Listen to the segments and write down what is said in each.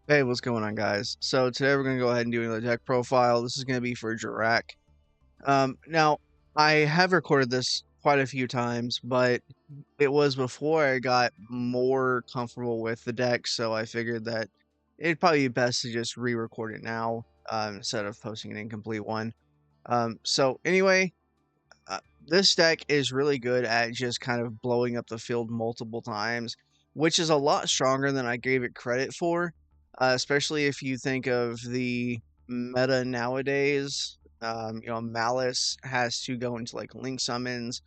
Hey, what's going on, guys? So today we're going to go ahead and do another deck profile. This is going to be for Jurrac. Now, I have recorded this quite a few times, but it was before I got more comfortable with the deck, so I figured that it'd probably be best to just re-record it now instead of posting an incomplete one. So anyway, this deck is really good at just kind of blowing up the field multiple times, which is a lot stronger than I gave it credit for, especially if you think of the meta nowadays. Malice has to go into like link summons.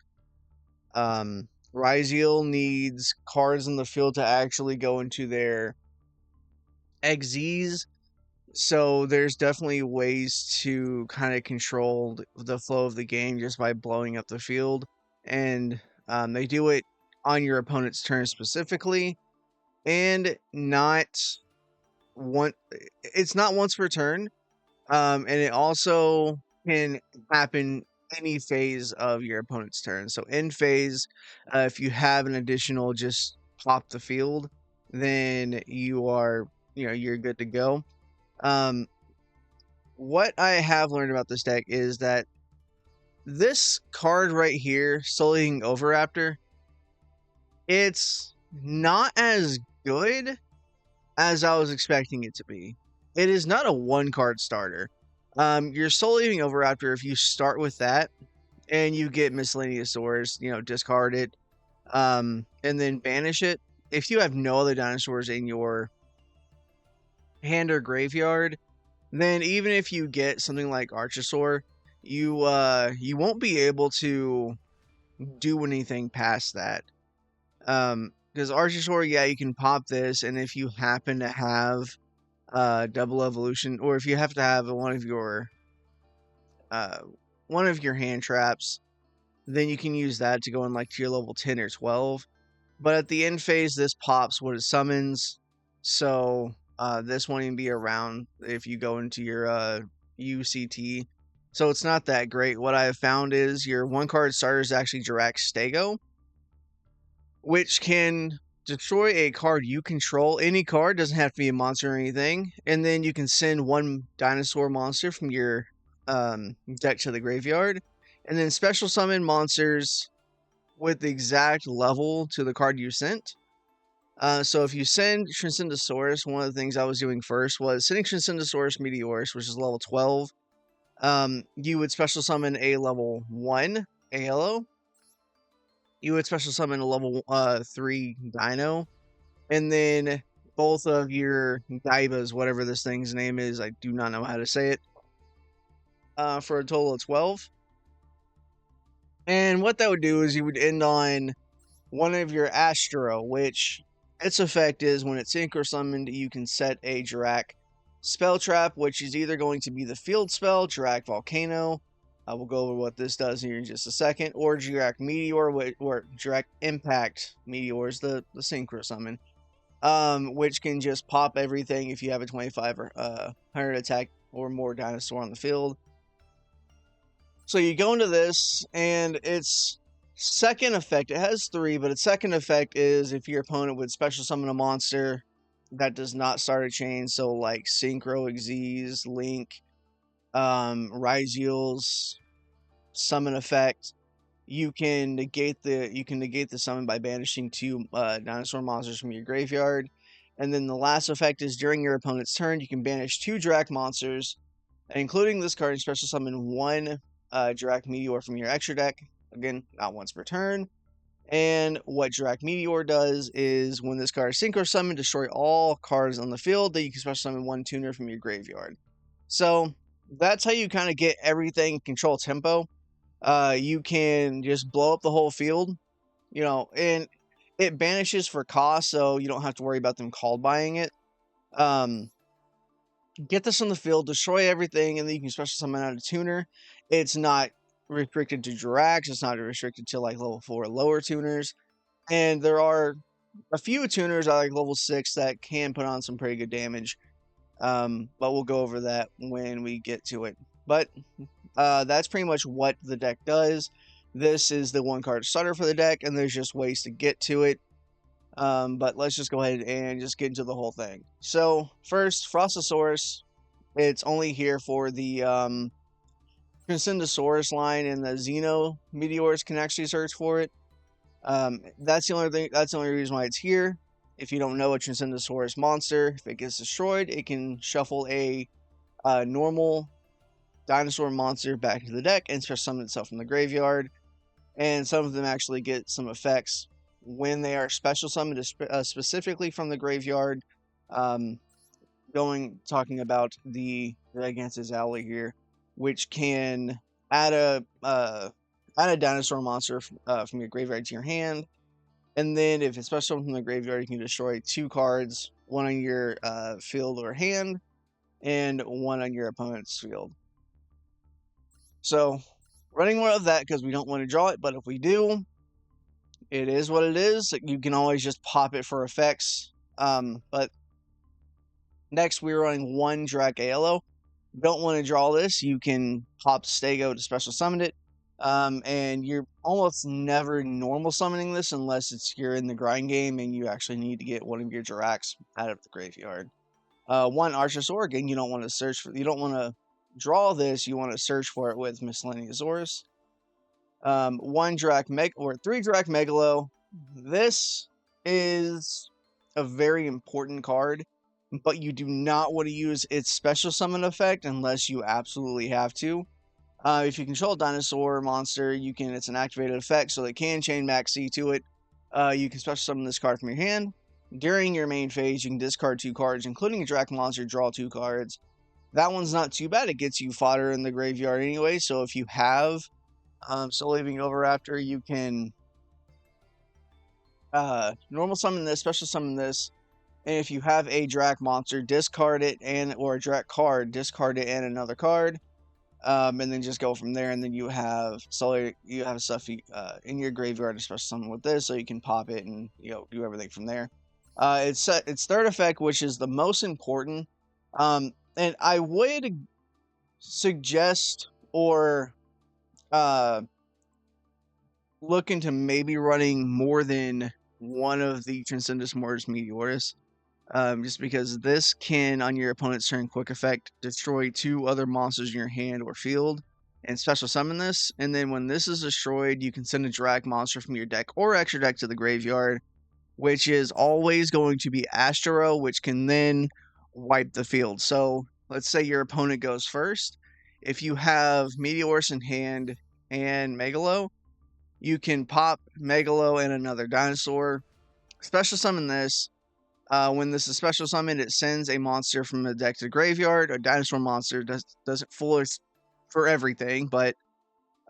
Ryziel needs cards in the field to actually go into their XZs. So there's definitely ways to kind of control the flow of the game just by blowing up the field, and they do it on your opponent's turn specifically, and not one. It's not once per turn, and it also can happen any phase of your opponent's turn. So in phase, if you have an additional just pop the field, then you're good to go. Um, what I have learned about this deck is that this card right here, Sullying Overraptor, it's not as good as I was expecting it to be. It is not a one card starter. Your Sullying Overraptor, if you start with that and you get Miscellaneous Swords, discard it, and then banish it. If you have no other dinosaurs in your hand or graveyard, then even if you get something like Archosaur, you won't be able to do anything past that. Because Archosaur, yeah, you can pop this, and if you happen to have double evolution, or if you have to have uh one of your hand traps, then you can use that to go in like to your level 10 or 12. But at the end phase, this pops what it summons. So this won't even be around if you go into your UCT. So it's not that great. What I have found is your one card starter is actually Jurrac Stego, which can destroy a card you control. Any card, doesn't have to be a monster or anything. And then you can send one dinosaur monster from your deck to the graveyard. And then special summon monsters with the exact level to the card you sent. So if you send Transcendosaurus, one of the things I was doing first was sending Transcendosaurus Meteorus, which is level 12. You would special summon a level 1 ALO. You would special summon a level 3 Dino. And then both of your Daibas, whatever this thing's name is, I do not know how to say it, for a total of 12. And what that would do is you would end on one of your Astro, which its effect is when it's synchro summoned, you can set a Jurrac spell trap, which is either going to be the field spell, Jurrac Volcano. We'll go over what this does here in just a second, or Jurrac Meteor, or Jurrac Impact Meteor is the synchro summon, which can just pop everything if you have a 25 or 100 attack or more dinosaur on the field. So you go into this, and its second effect, it has 3, but its second effect is if your opponent would special summon a monster that does not start a chain, so like Synchro, Xyz, Link, Ryziel's summon effect, you can negate the summon by banishing 2 dinosaur monsters from your graveyard. And then the last effect is during your opponent's turn, you can banish 2 Jurrac monsters, including this card, and special summon 1 Jurrac Meteor from your extra deck. Again, not once per turn. And what Jurrac Meteor does is when this card is synchro summoned, destroy all cards on the field that you can special summon 1 tuner from your graveyard. So that's how you kind of get everything control tempo. You can just blow up the whole field, and it banishes for cost, so you don't have to worry about them call buying it. Get this on the field, destroy everything, and then you can special summon out a tuner. It's not restricted to Jurracs, it's not restricted to like level 4 lower tuners. And there are a few tuners at like level 6 that can put on some pretty good damage. But we'll go over that when we get to it. But that's pretty much what the deck does. This is the one card starter for the deck, and there's just ways to get to it. But let's just go ahead and just get into the whole thing. So first, Frostosaurus. It's only here for the Transcendosaurus line, and the Xeno meteors can actually search for it. That's the only thing. That's the only reason why it's here. If you don't know a Transcendosaurus monster, if it gets destroyed, it can shuffle a normal dinosaur monster back to the deck and special summon itself from the graveyard. And some of them actually get some effects when they are special summoned specifically from the graveyard. Um, talking about the Gigantus Owly here, which can add a dinosaur monster from your graveyard to your hand, and then if it's special from the graveyard, you can destroy 2 cards, one on your field or hand, and one on your opponent's field. So, running more of that because we don't want to draw it, but if we do, it is what it is. You can always just pop it for effects. But next, we're running 1 Jurrac ALO. Don't want to draw this, you can pop Stego to special summon it. And you're almost never normal summoning this unless you're in the grind game and you actually need to get one of your Jurracs out of the graveyard. 1 Archosaur, again, you don't want to draw this, you want to search for it with Miscellaneousaurus. 1 Jurrac or 3 Jurrac Megalo. This is a very important card, but you do not want to use its special summon effect unless you absolutely have to. If you control a dinosaur monster, it's an activated effect, so they can chain Max C to it. You can special summon this card from your hand. During your main phase, you can discard 2 cards, including a Drac monster, draw 2 cards. That one's not too bad. It gets you fodder in the graveyard anyway, so if you have Soul Leaving Overraptor, you can normal summon this, special summon this, and if you have a Drac monster, discard it, or a Drac card, discard it and another card, and then just go from there. And then you have stuff in your graveyard to special summon with this, so you can pop it and do everything from there. Its 3rd effect, which is the most important, and I would suggest or look into maybe running more than one of the Transcendosaurus Meteorus, just because this can, on your opponent's turn, quick effect, destroy 2 other monsters in your hand or field, and special summon this. And then when this is destroyed, you can send a Jurrac monster from your deck or extra deck to the graveyard, which is always going to be Astro, which can then wipe the field. So let's say your opponent goes first. If you have Meteorus in hand and Megalo, you can pop Megalo and another dinosaur, special summon this. When this is special summoned, it sends a monster from the deck to the graveyard. A dinosaur monster doesn't for everything, but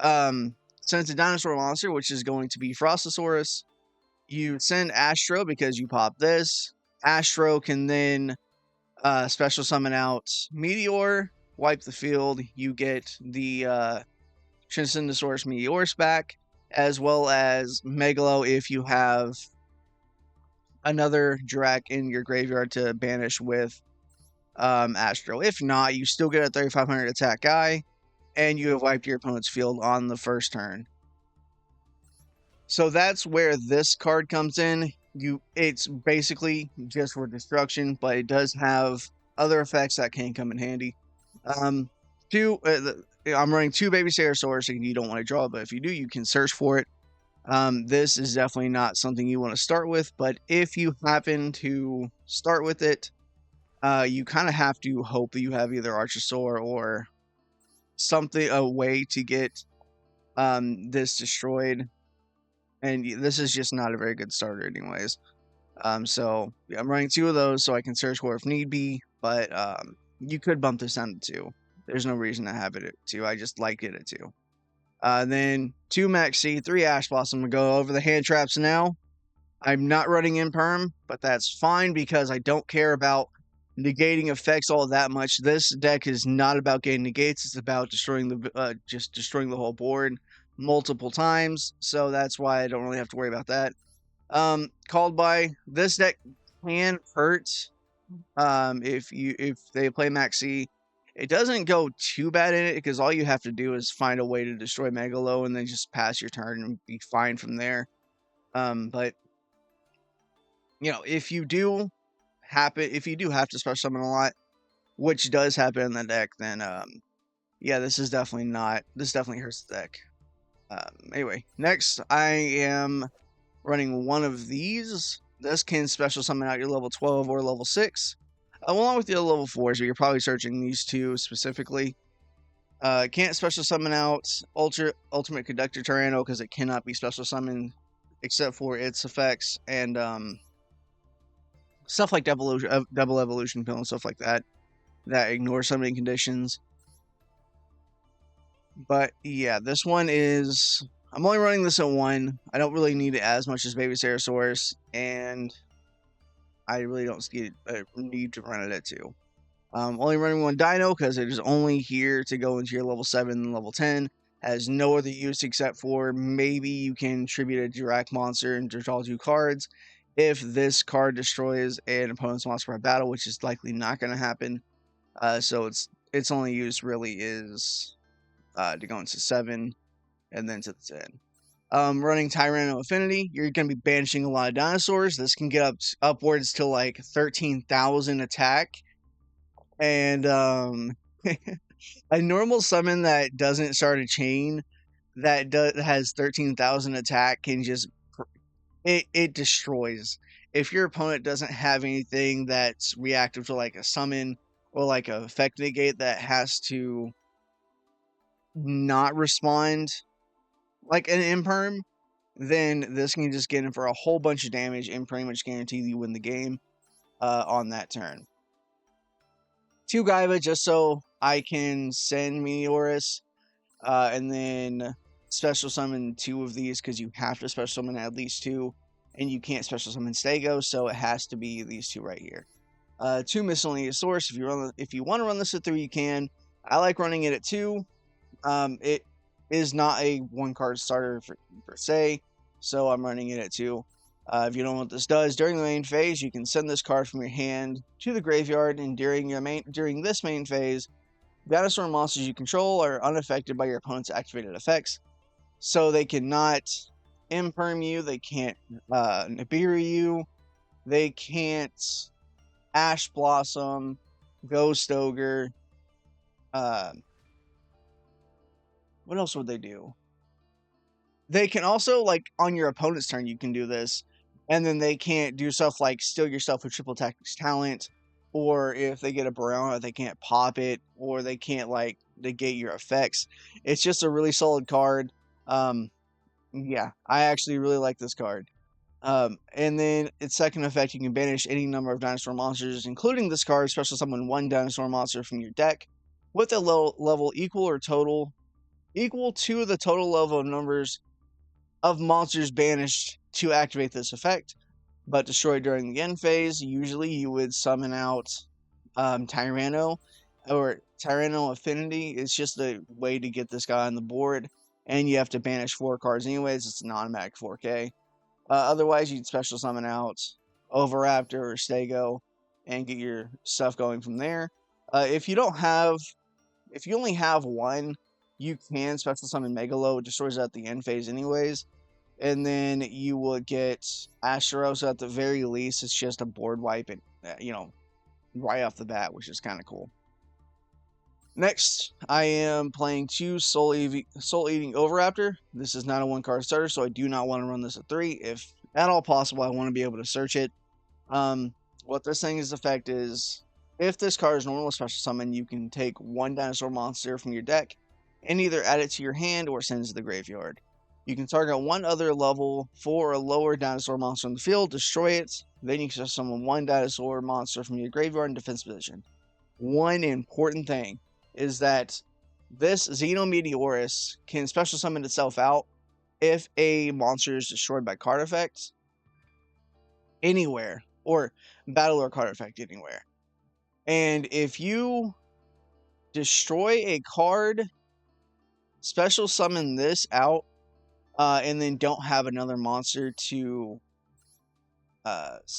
sends a dinosaur monster, which is going to be Frostosaurus. You send Astro because you pop this. Astro can then special summon out Meteor, wipe the field. You get the Transcendosaurus Meteorus back, as well as Megalo if you have another Jurrac in your graveyard to banish with Astro. If not, you still get a 3500 attack guy, and you have wiped your opponent's field on the first turn. So that's where this card comes in. It's basically just for destruction, but it does have other effects that can come in handy. I'm running 2 Baby Stegosaurus, and you don't want to draw, but if you do, you can search for it. This is definitely not something you want to start with, but if you happen to start with it, you kind of have to hope that you have either Archosaur or a way to get this destroyed. And this is just not a very good starter anyways. So yeah, I'm running 2 of those so I can search for it if need be, but you could bump this down to 2. There's no reason to have it at 2. I just like it at 2. Then 2 Max C, 3 Ash Blossom. I'm going to go over the hand traps now. I'm not running Imperm, but that's fine because I don't care about negating effects all that much. This deck is not about getting negates. It's about destroying the whole board multiple times. So that's why I don't really have to worry about that. Called by this deck can hurt if they play Max C. It doesn't go too bad in it because all you have to do is find a way to destroy Megalo and then just pass your turn and be fine from there. But if you do have to special summon a lot, which does happen in the deck, then yeah, this definitely hurts the deck. Anyway, next I am running one of these. This can special summon out your level 12 or level 6, along with your level 4s, but you're probably searching these two specifically. Can't special summon out Ultimate Conductor Tyranno because it cannot be special summoned except for its effects, and stuff like double evolution pill and stuff like that ignore summoning conditions. But yeah, this one is. I'm only running this at 1. I don't really need it as much as Baby Sarasaurus, and I really don't see a need to run it at 2. Only running 1 Dino because it is only here to go into your level 7 and level 10. Has no other use except for maybe you can tribute a Jurrac monster and draw 2 cards. If this card destroys an opponent's monster by battle, which is likely not going to happen. So its only use really is to go into 7 and then to the 10. Running Tyranno Affinity, you're going to be banishing a lot of dinosaurs. This can get upwards to like 13,000 attack. And a normal summon that doesn't start a chain that has 13,000 attack can just it destroys. If your opponent doesn't have anything that's reactive to like a summon or like a effect negate that has to not respond like an imperm, then this can just get in for a whole bunch of damage and pretty much guarantee you win the game on that turn. 2 Gaiba just so I can send Meteorus and then special summon 2 of these because you have to special summon at least 2, and you can't special summon Stego, so it has to be these 2 right here. 2 Miscellaneous Source. If you want to run this at 3, you can. I like running it at 2. It is not a 1-card starter per se, so I'm running it at 2. If you don't know what this does, during the main phase, you can send this card from your hand to the graveyard, and during this main phase, dinosaur monsters you control are unaffected by your opponent's activated effects, so they cannot imperm you, they can't Nibiru you, they can't Ash Blossom, Ghost Ogre. What else would they do? They can also, like, on your opponent's turn, you can do this, and then they can't do stuff like steal your stuff with Triple Tactics Talent, or if they get a Barouna, they can't pop it, or they can't, like, negate your effects. It's just a really solid card. Yeah, I actually really like this card. And then its second effect, you can banish any number of dinosaur monsters, including this card, special summon 1 dinosaur monster from your deck, with a level equal to the total level of numbers of monsters banished to activate this effect, but destroyed during the end phase. Usually you would summon out Tyranno or Tyranno Affinity. It's just a way to get this guy on the board, and you have to banish 4 cards anyways. It's an automatic 4K. Otherwise, you'd special summon out Oviraptor or Stego and get your stuff going from there. If you only have 1, you can special summon Megalo. It destroys at the end phase anyways. And then you would get Asteros at the very least. It's just a board wipe, and right off the bat, which is kind of cool. Next, I am playing 2 Soul Eating Oviraptor. This is not a 1-card starter, so I do not want to run this at 3. If at all possible, I want to be able to search it. What this thing's effect is, if this card is normal special summon, you can take 1 dinosaur monster from your deck and either add it to your hand or send it to the graveyard. You can target 1 other level 4 or lower dinosaur monster on the field, destroy it, then you can summon 1 dinosaur monster from your graveyard in defense position. One important thing is that this Xenometeorus can special summon itself out if a monster is destroyed by card effects anywhere, or battle or card effect anywhere. And if you destroy a card, special summon this out, and then don't have another monster to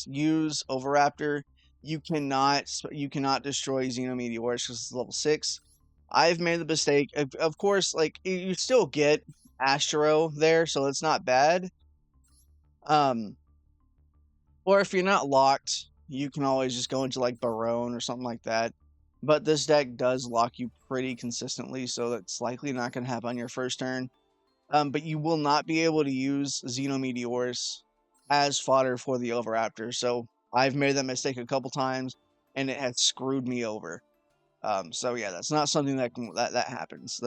use Oviraptor, you cannot destroy Xenometeorus because it's level 6. I've made the mistake. Of course, like, you still get Astro there, so it's not bad. Or Or if you're not locked, you can always just go into like Barone or something like that. But this deck does lock you pretty consistently, so that's likely not going to happen on your first turn. But you will not be able to use Xenometeors as fodder for the Overraptor. So I've made that mistake a couple times, and it has screwed me over. So yeah, that's not something that happens.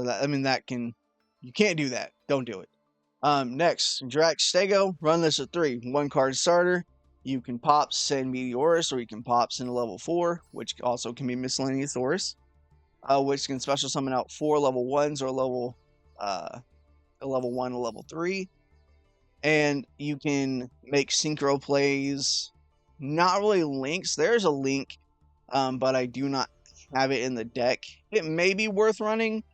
You can't do that. Don't do it. Next, Jurrac Stego. Run this at 3. 1 card starter. You can pop send Meteorus, or you can pop send a level 4, which also can be Miscellaneous Saurus, which can special summon out 4 level 1s or a level 1, a level 3. And you can make synchro plays. Not really links. There's a link, but I do not have it in the deck. It may be worth running,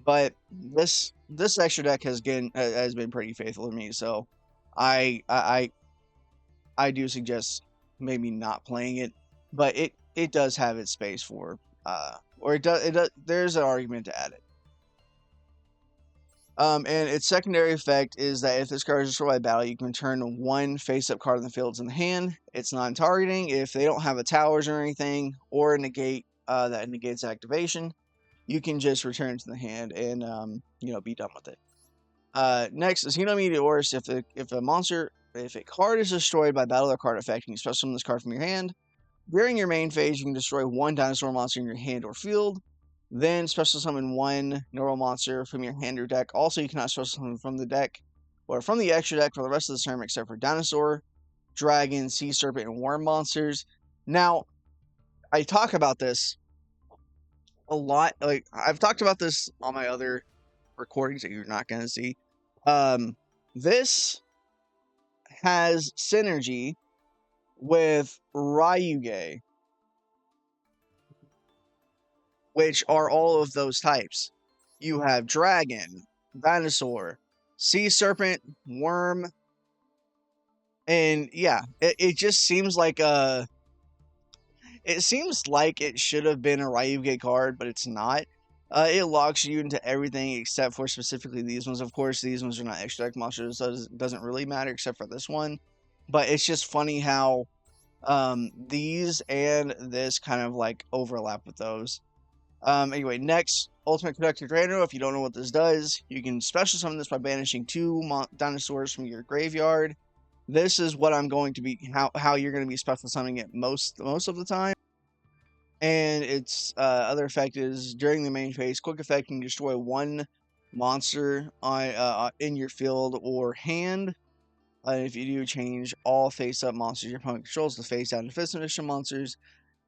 but this extra deck has been pretty faithful to me, so I do suggest maybe not playing it, but it does have its space for or it does there's an argument to add it. And its secondary effect is that if this card is destroyed by battle, you can turn 1 face-up card in the field in the hand. It's non-targeting. If they don't have a towers or anything, or a negate that negates activation, you can just return it to the hand and be done with it. Next is Xenometeorus. If a card is destroyed by battle or card effect, and you special summon this card from your hand, during your main phase, you can destroy 1 dinosaur monster in your hand or field. Then special summon 1 normal monster from your hand or deck. Also, you cannot special summon from the deck or from the extra deck for the rest of the term except for dinosaur, dragon, sea serpent, and worm monsters. Now, I talk about this a lot. Like, I've talked about this on my other recordings that you're not going to see. This has synergy with Ryuge, which are all of those types. You have dragon, dinosaur, sea serpent, worm, and yeah, it just seems like it seems like it should have been a Ryuge card, but it's not. It locks you into everything except for specifically these ones. Of course, these ones are not extra deck monsters, so it doesn't really matter except for this one. But it's just funny how these and this kind of like overlap with those. Anyway, next, Ultimate Conductor Drano. If you don't know what this does, you can special summon this by banishing 2 dinosaurs from your graveyard. This is what I'm going to be, how you're going to be special summoning it most of the time. And its other effect is, during the main phase, quick effect can destroy 1 monster in your field or hand. If you do, change all face-up monsters your opponent controls to face-down defense edition monsters.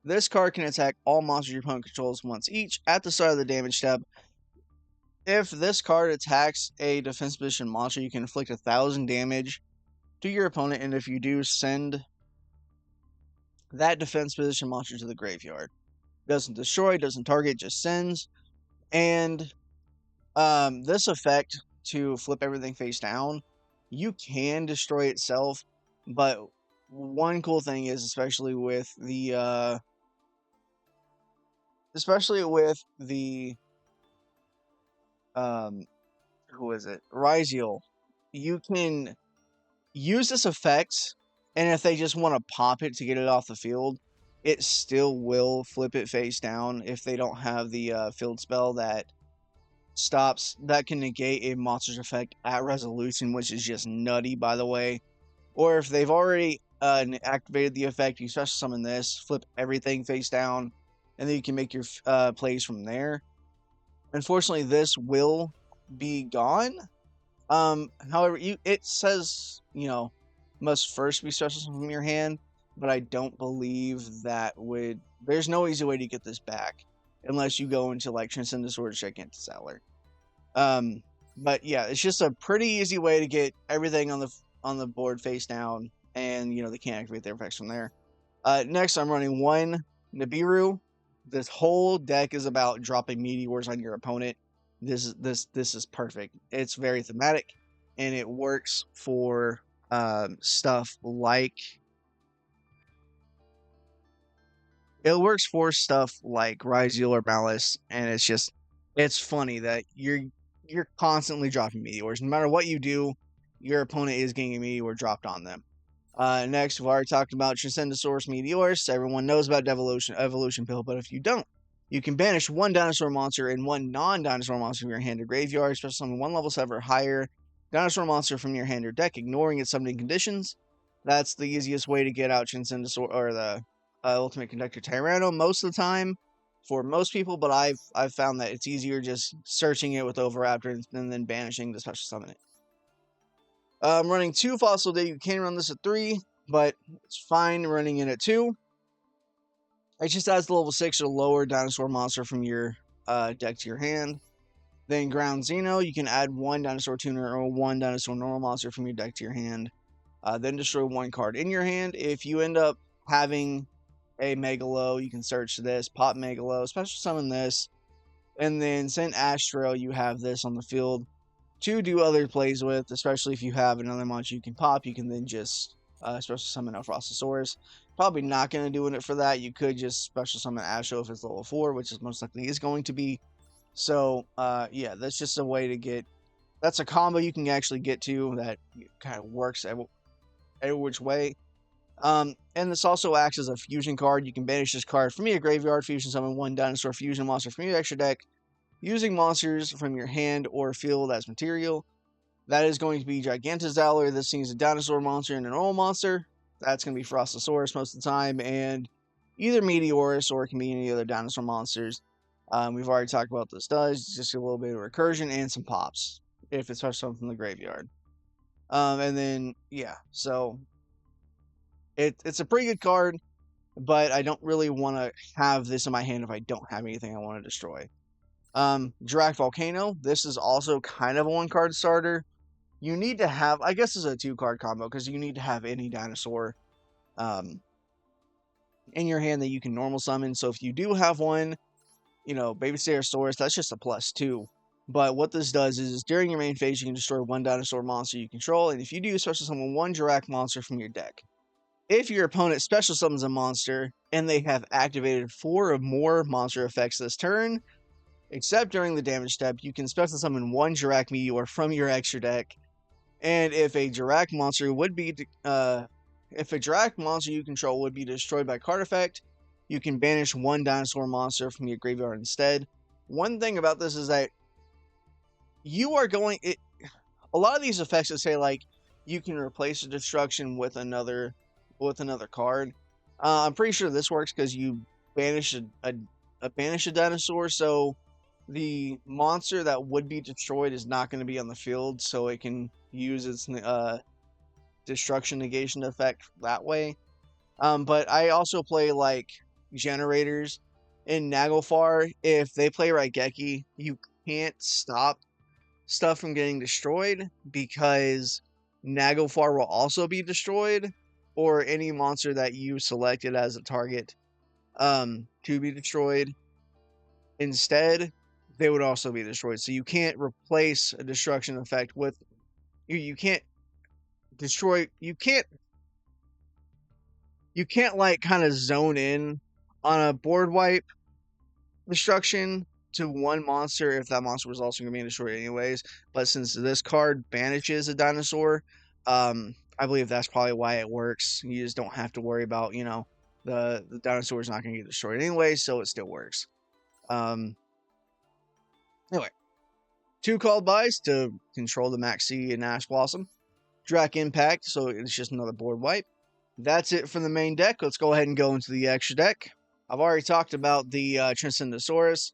This card can attack all monsters your opponent controls once each at the start of the damage step. If this card attacks a defense position monster, you can inflict 1,000 damage to your opponent, and if you do, send that defense position monster to the graveyard. Doesn't destroy, doesn't target, just sends. And this effect, to flip everything face down, you can destroy itself, but one cool thing is, especially with the who is it? Ryziel, you can use this effect, and if they just want to pop it to get it off the field, it still will flip it face down if they don't have the field spell that can negate a monster's effect at resolution, which is just nutty, by the way. Or if they've already activated the effect, you special summon this, flip everything face down, and then you can make your plays from there. Unfortunately, this will be gone. However, it says, must first be special summon from your hand, but I don't believe there's no easy way to get this back unless you go into like Transcendent Sword Gigantic Saddler. But yeah, it's just a pretty easy way to get everything on the board face down, and they can't activate their effects from there. Next, I'm running 1 Nibiru. This whole deck is about dropping meteors on your opponent. This is perfect. It's very thematic, and it works for stuff like Ryziel or Malice, and it's funny that you're constantly dropping meteors. No matter what you do, your opponent is getting a meteor dropped on them. Next, we've already talked about Transcendosaurus Meteorus. Everyone knows about Evolution Pill, but if you don't, you can banish one dinosaur monster and one non-dinosaur monster from your hand or graveyard, especially summon one level 7 or higher dinosaur monster from your hand or deck, ignoring its summoning conditions. That's the easiest way to get out Transcendosaur or the Ultimate Conductor Tyranno most of the time for most people, but I've found that it's easier just searching it with Oviraptor and then banishing to special summon it. I'm running 2 Fossil Day. You can run this at 3, but it's fine running it at 2. It just adds the level 6 or lower dinosaur monster from your deck to your hand. Then Ground Xeno, you can add 1 dinosaur tuner or 1 dinosaur normal monster from your deck to your hand. Then destroy 1 card in your hand. If you end up having a Megalo, you can search this, pop Megalo, special summon this, and then send Astro. You have this on the field to do other plays with, especially if you have another monster you can pop. You can then just special summon Alphrostosaurus. Probably not going to do it for that. You could just special summon Astro if it's level 4, which is most likely is going to be. So, yeah, that's just a way to get... That's a combo you can actually get to that kind of works every which way. And this also acts as a fusion card. You can banish this card from your graveyard, fusion summon 1 dinosaur fusion monster from your extra deck, using monsters from your hand or field as material. That is going to be Gigantozauer. This thing is a dinosaur monster and a normal monster. That's going to be Frostosaurus most of the time, and either Meteorus or it can be any other dinosaur monsters. We've already talked about what this does. It's just a little bit of recursion and some pops if it's something from the graveyard. And then, yeah, so it's a pretty good card, but I don't really want to have this in my hand if I don't have anything I want to destroy. Jurrac Volcano. This is also kind of a 1-card starter. You need to have, I guess it's a 2-card combo, because you need to have any dinosaur in your hand that you can normal summon. So if you do have one, you know, Baby Stegosaurus, that's just a +2. But what this does is during your main phase, you can destroy 1 dinosaur monster you control, and if you do, special summon 1 Jurrac monster from your deck. If your opponent special summons a monster and they have activated 4 or more monster effects this turn, except during the damage step, you can special summon 1 Jurrac Meteor from your extra deck. And if a Jurrac monster you control would be destroyed by card effect, you can banish 1 dinosaur monster from your graveyard instead. One thing about this is that you are going... a lot of these effects that say, like, you can replace a destruction with another card. I'm pretty sure this works because you banish a dinosaur, so the monster that would be destroyed is not going to be on the field, so it can use its destruction negation effect that way. But I also play like generators in Naglfar. If they play Raigeki, you can't stop stuff from getting destroyed because Naglfar will also be destroyed, or any monster that you selected as a target to be destroyed. Instead, they would also be destroyed. So you can't replace a destruction effect with... You can't destroy... You can't like kind of zone in on a board wipe destruction to one monster if that monster was also going to be destroyed anyways. But since this card banishes a dinosaur, I believe that's probably why it works. You just don't have to worry about, you know, the dinosaur is not going to get destroyed anyway, so it still works. Anyway, 2 called buys to control the Maxi and Ash Blossom. Jurrac Impact, so it's just another board wipe. That's it for the main deck. Let's go ahead and go into the extra deck. I've already talked about the Transcendosaurus.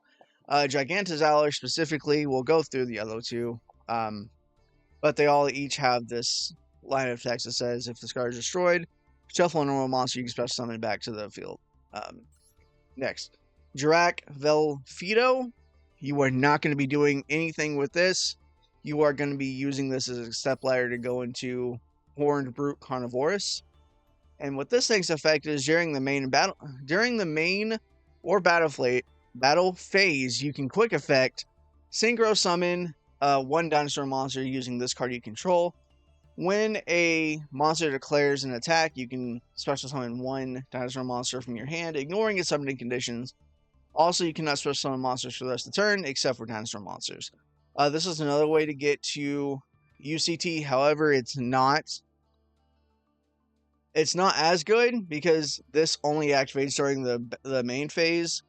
Gigantozauer specifically, we'll go through the other 2. But they all each have this line of text that says, if this card is destroyed, shuffle a normal monster, you can special summon it back to the field. Next, Jurrac Velfido. You are not going to be doing anything with this. You are going to be using this as a step ladder to go into Horned Brute Carnivorous. And what this thing's effect is during the main or battle phase, you can quick effect synchro summon 1 dinosaur monster using this card you control. When a monster declares an attack, you can special summon 1 dinosaur monster from your hand, ignoring its summoning conditions. Also, you cannot special summon monsters for the rest of the turn, except for dinosaur monsters. This is another way to get to UCT, however, it's not It's not as good because this only activates during the main phase,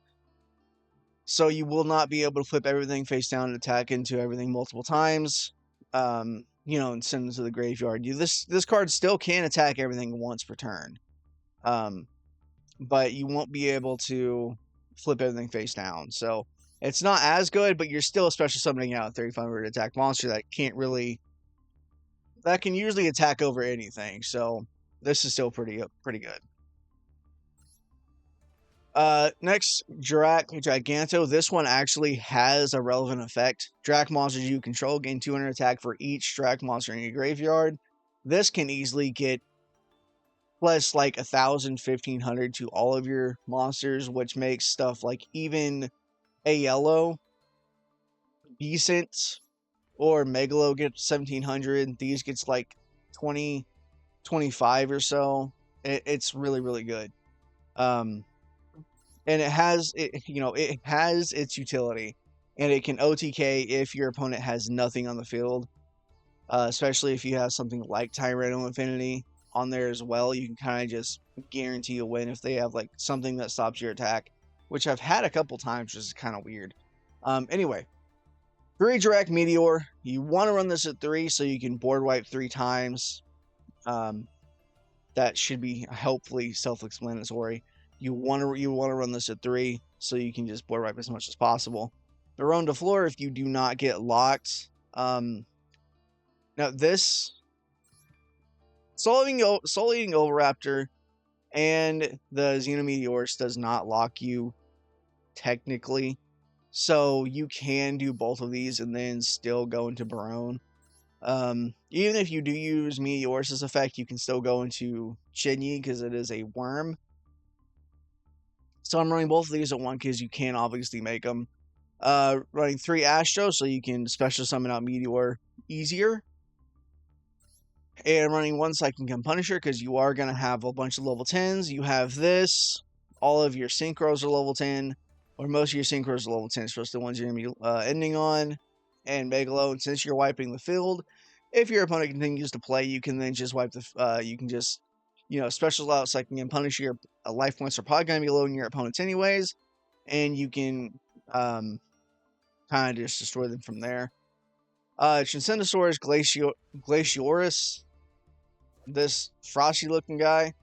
so you will not be able to flip everything face down and attack into everything multiple times. And send them to the graveyard. This card still can attack everything once per turn, but you won't be able to flip everything face down. So it's not as good, but you're still special summoning out a 3500 attack monster that can usually attack over anything. So this is still pretty good. Next, Jurrac Giganto. This one actually has a relevant effect. Drac monsters you control gain 200 attack for each Drac monster in your graveyard. This can easily get plus like 1,000, 1,500 to all of your monsters, which makes stuff like even a yellow decent, or Megalo gets 1,700. These gets like 20, 25 or so. It's really, really good. And it has its utility, and it can OTK if your opponent has nothing on the field, especially if you have something like Tyranno Infinity on there as well. You can kind of just guarantee a win if they have like something that stops your attack, which I've had a couple times, which is kind of weird. Anyway, 3 Jurrac Meteor. You want to run this at 3 so you can board wipe 3 times. That should be hopefully self-explanatory. You want to run this at 3 so you can just board wipe as much as possible. Baron de Fleur if you do not get locked. Now this Soul Eating Oviraptor and the Xenometeorus does not lock you technically, so you can do both of these and then still go into Baron. Even if you do use Meteorus' effect, you can still go into Chinyi because it is a worm. So I'm running both of these at 1 because you can obviously make them. Running 3 Astro so you can special summon out Meteor easier. And running 1 Psychic Punisher because you are going to have a bunch of level 10s. You have this. All of your Synchros are level 10. Or most of your Synchros are level 10, especially the ones you're going to be ending on. And Megalo. And since you're wiping the field, if your opponent continues to play, you can then just wipe the... you can just... special out Psychic and Punisher. Your life points are probably going to be low in your opponents anyways. And you can kind of just destroy them from there. Transcendosaurus Glaciosaurus. This frosty looking guy.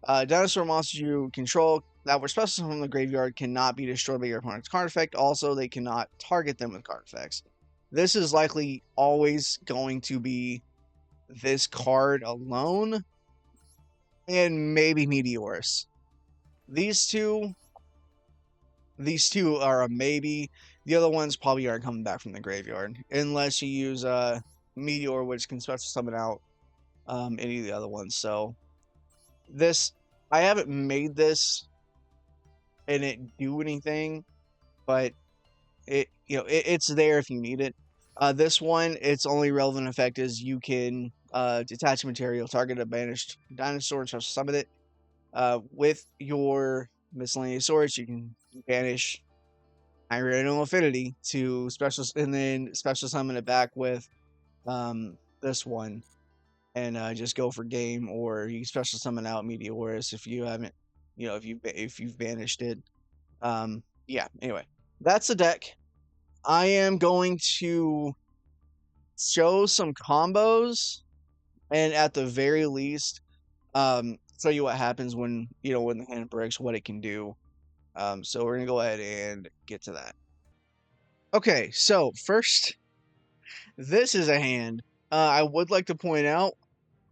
Dinosaur monsters you control that were special from the graveyard cannot be destroyed by your opponent's card effect. Also, they cannot target them with card effects. This is likely always going to be this card alone. And maybe Meteorus. These two are a maybe. The other ones probably aren't coming back from the graveyard. Unless you use Meteor, which can special summon out any of the other ones. So I haven't made this and it do anything, but it's there if you need it. This one, its only relevant effect is you can detach material, target a banished dinosaur, and special summon it. With your miscellaneous swords, you can banish Tyranno Infinity to special, and then special summon it back with this one. And just go for game, or you special summon out Meteorus if you haven't, if you've banished it. Yeah. Anyway, that's the deck. I am going to show some combos, and at the very least, tell you what happens when the hand breaks, what it can do. So we're gonna go ahead and get to that. Okay, so first, this is a hand. I would like to point out.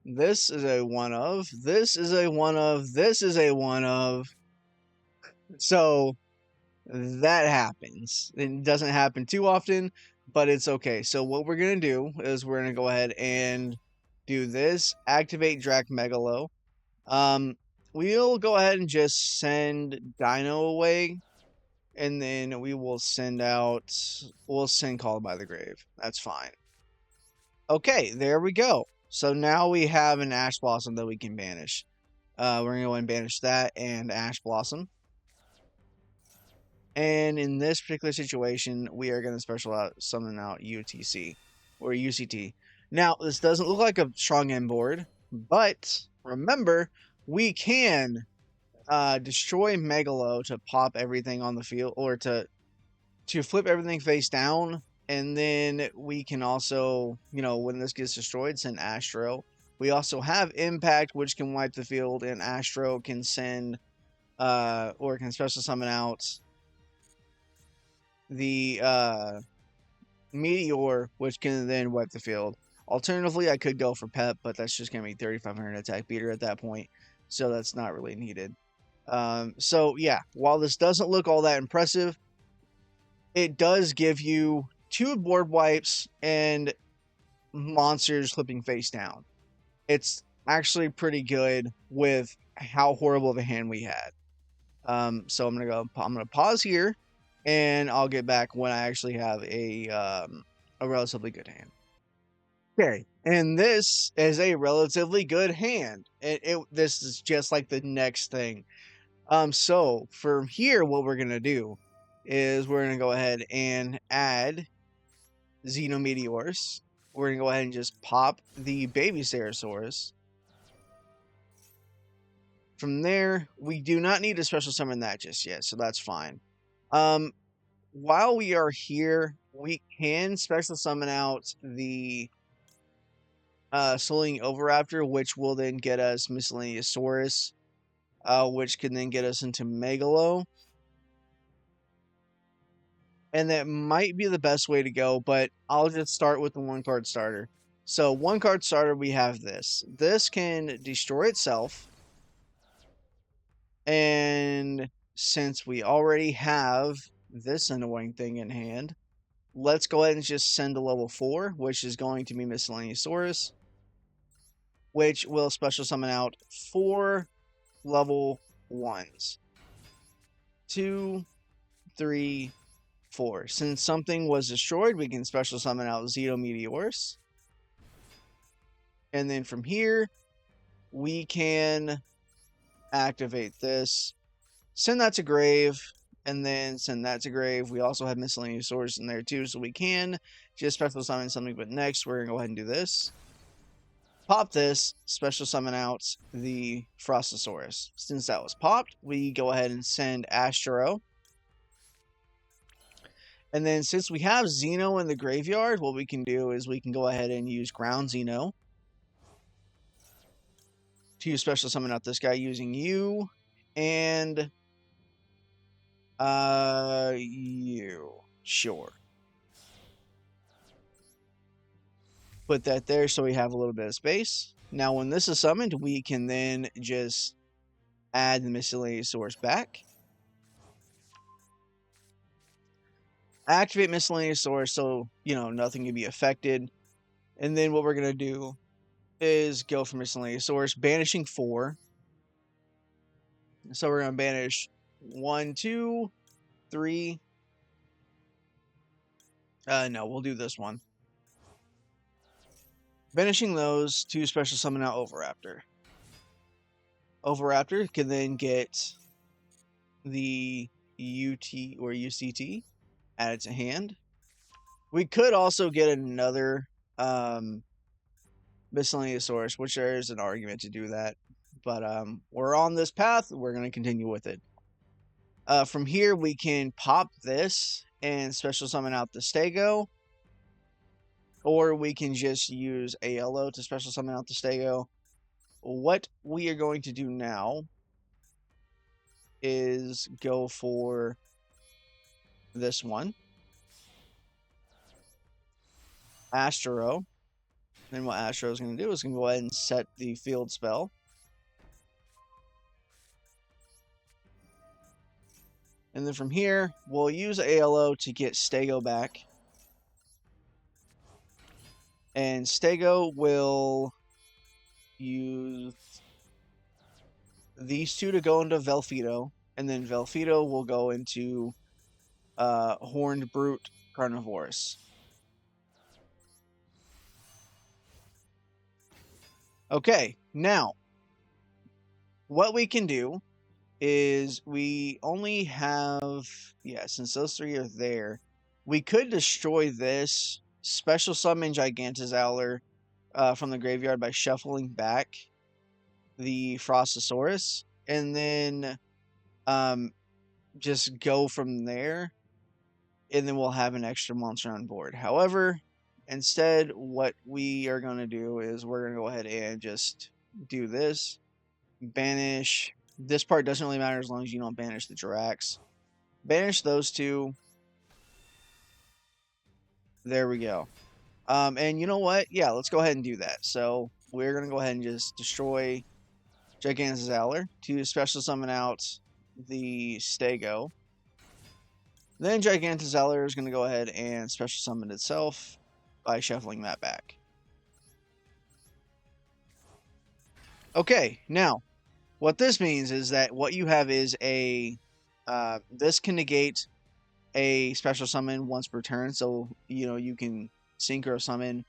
This is a one of. This is a one of. This is a one of. So that happens. It doesn't happen too often, but it's okay. So what we're going to do is we're going to go ahead and do this. Activate Drac Megalo. We'll go ahead and just send Dino away. And then we will send Called by the Grave. That's fine. Okay, there we go. So now we have an Ash Blossom that we can banish. We're going to go and banish that and Ash Blossom. And in this particular situation, we are going to summon out UTC or UCT. Now, this doesn't look like a strong end board, but remember, we can destroy Megalo to pop everything on the field, or to flip everything face down, and then we can also, when this gets destroyed, send Astro. We also have Impact, which can wipe the field, and Astro can send or can special summon out the Meteor, which can then wipe the field. Alternatively, I could go for Pep, but that's just going to be 3,500 attack beater at that point, so that's not really needed. So yeah, while this doesn't look all that impressive, it does give you 2 board wipes and monsters flipping face down. It's actually pretty good with how horrible of a hand we had. So I'm gonna pause here, and I'll get back when I actually have a relatively good hand. Okay, and this is a relatively good hand. This is just like the next thing. So from here, what we're gonna do is we're gonna go ahead and add Xenometeors. We're gonna go ahead and just pop the baby Ceratosaurus. From there, we do not need to special summon that just yet, so that's fine. While we are here, we can special summon out the Soling Oviraptor, which will then get us Miscellaneousaurus, which can then get us into Megalo. And that might be the best way to go, but I'll just start with the 1-card starter. So 1-card starter, we have this. This can destroy itself. And since we already have this annoying thing in hand, let's go ahead and just send a level 4, which is going to be Miscellaneousaurus, which will special summon out 4 level 1s. 2, 3, 4. Since something was destroyed, we can special summon out Xenometeors. And then from here, we can activate this, send that to grave, and then send that to grave. We also have Miscellaneousaurus in there too, so we can just special summon something. But next, we're going to go ahead and do this. Pop this, special summon out the Frostosaurus. Since that was popped, we go ahead and send Astro. And then since we have Xeno in the graveyard, what we can do is we can go ahead and use Ground Xeno to special summon out this guy using you and you. Sure. Put that there so we have a little bit of space. Now when this is summoned, we can then just add the Miscellaneousaurus back. Activate Miscellaneousaurus so, nothing can be affected. And then what we're going to do is go for Miscellaneousaurus, banishing 4. So we're going to banish 1, 2, 3. No, we'll do this one. Banishing those to special summon out Oviraptor. Oviraptor can then get the UT or UCT added to hand. We could also get another Miscellaneousaurus, which there is an argument to do that. But we're on this path. We're going to continue with it. From here, we can pop this and special summon out the Stego. Or we can just use ALO to special summon out the Stego. What we are going to do now is go for this one. Astro. Then what Astro is going to do is going to go ahead and set the field spell. And then from here, we'll use ALO to get Stego back. And Stego will use these 2 to go into Velfido. And then Velfido will go into Horned Brute Carnivorous. Okay, now, what we can do is we only have, since those 3 are there, we could destroy this, special summon Gigantozauler from the graveyard by shuffling back the Frostosaurus, and then um, just go from there, and then we'll have an extra monster on board. However, instead, what we are going to do is we're going to go ahead and just do this. Banish. This part doesn't really matter as long as you don't banish the Jurracs. Banish those two. There we go. And you know what? Yeah, let's go ahead and do that. So we're going to go ahead and just destroy Gigantozauer to special summon out the Stego. Then Gigantozauer is going to go ahead and special summon itself by shuffling that back. Okay, now what this means is that what you have is a this can negate a special summon once per turn, so you can synchro summon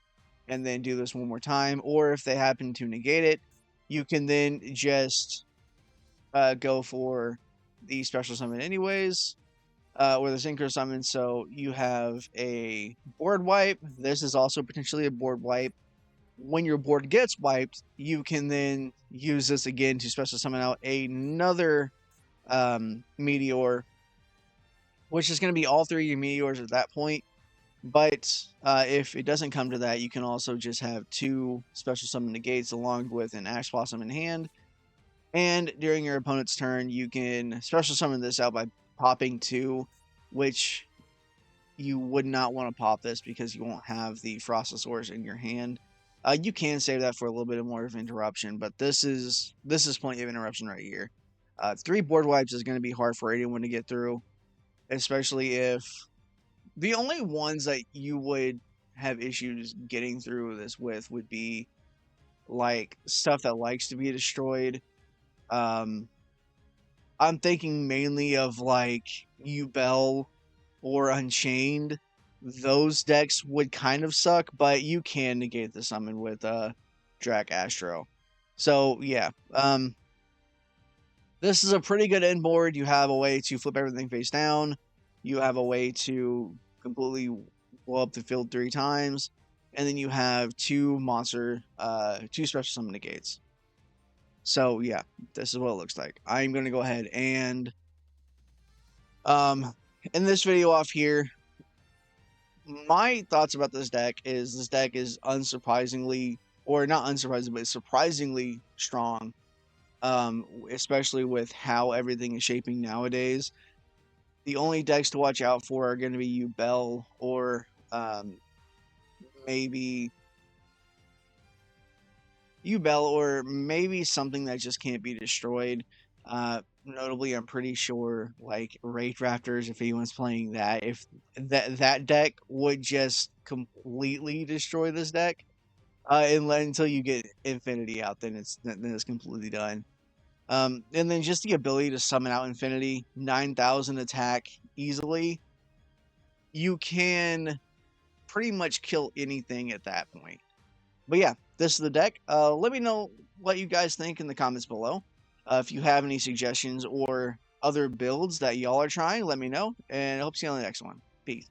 and then do this one more time, or if they happen to negate it, you can then just go for the special summon anyways, or the synchro summon. So you have a board wipe. This is also potentially a board wipe. When your board gets wiped, you can then use this again to special summon out another meteor, which is going to be all three of your meteors at that point. But if it doesn't come to that, you can also just have two special summon negates along with an Ash Blossom in hand. And during your opponent's turn, you can special summon this out by popping two, which you would not want to pop this because you won't have the Frostosaurus in your hand. You can save that for a little bit more of interruption, but this is plenty of interruption right here. 3 board wipes is going to be hard for anyone to get through, especially if the only ones that you would have issues getting through this with would be like stuff that likes to be destroyed. I'm thinking mainly of like Ubel or Unchained. Those decks would kind of suck, but you can negate the summon with Drac Astro. So yeah, this is a pretty good end board. You have a way to flip everything face down. You have a way to completely blow up the field 3 times, and then you have 2 special summon negates. So yeah, this is what it looks like. I'm gonna go ahead and end this video off here. My thoughts about this deck is unsurprisingly, or not unsurprisingly, but surprisingly strong. Especially with how everything is shaping nowadays. The only decks to watch out for are going to be Ubel or maybe something that just can't be destroyed. Notably, I'm pretty sure like Wraith Raptors, if anyone's playing that, if that deck would just completely destroy this deck. Until you get Infinity out, then it's completely done. And then just the ability to summon out Infinity, 9,000 attack easily. You can pretty much kill anything at that point. But yeah, this is the deck. Let me know what you guys think in the comments below. If you have any suggestions or other builds that y'all are trying, let me know. And I hope to see you on the next one. Peace.